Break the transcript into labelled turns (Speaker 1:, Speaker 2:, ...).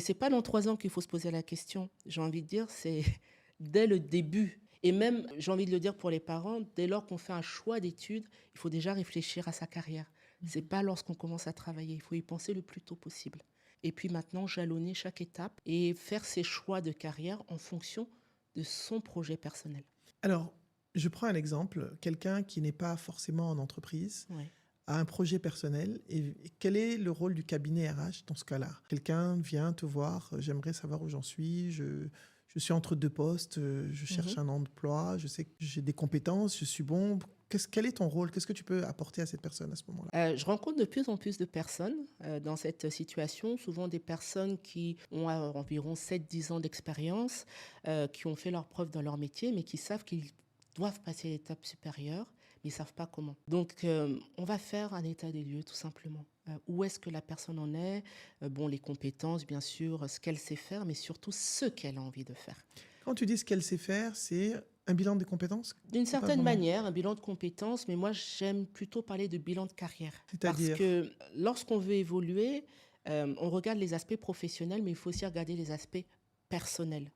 Speaker 1: c'est pas dans 3 ans qu'il faut se poser la question. J'ai envie de dire, c'est dès le début et même, j'ai envie de le dire pour les parents, dès lors qu'on fait un choix d'études, il faut déjà réfléchir à sa carrière. C'est
Speaker 2: Mmh.
Speaker 1: pas lorsqu'on commence à travailler, il faut y penser le plus tôt possible. Et puis maintenant, jalonner chaque étape et faire ses choix de carrière en fonction de son projet personnel.
Speaker 2: Alors, je prends un exemple, quelqu'un qui n'est pas forcément en entreprise,
Speaker 1: Ouais.
Speaker 2: a un projet personnel et quel est le rôle du cabinet RH dans ce cas-là? Quelqu'un vient te voir, «J'aimerais savoir où j'en suis, je suis entre 2 postes, je cherche
Speaker 1: Mmh.
Speaker 2: un emploi, je sais que j'ai des compétences, je suis bon». Quel est ton rôle? Qu'est-ce que tu peux apporter à cette personne à ce moment-là?
Speaker 1: Je rencontre de plus en plus de personnes, dans cette situation, souvent des personnes qui ont, environ 7-10 ans d'expérience, qui ont fait leurs preuves dans leur métier, mais qui savent qu'ils doivent passer à l'étape supérieure, mais ils savent pas comment. Donc, on va faire un état des lieux tout simplement. Où est-ce que la personne en est? Bon, les compétences bien sûr, ce qu'elle sait faire, mais surtout ce qu'elle a envie de faire.
Speaker 2: Quand tu dis ce qu'elle sait faire, c'est un bilan des compétences?
Speaker 1: D'une
Speaker 2: C'est pas
Speaker 1: certaine
Speaker 2: vraiment
Speaker 1: manière, un bilan de compétences, mais moi j'aime plutôt parler de bilan de carrière. Parce
Speaker 2: c'est-à-dire?
Speaker 1: que lorsqu'on veut évoluer, on regarde les aspects professionnels, mais il faut aussi regarder les aspects personnels.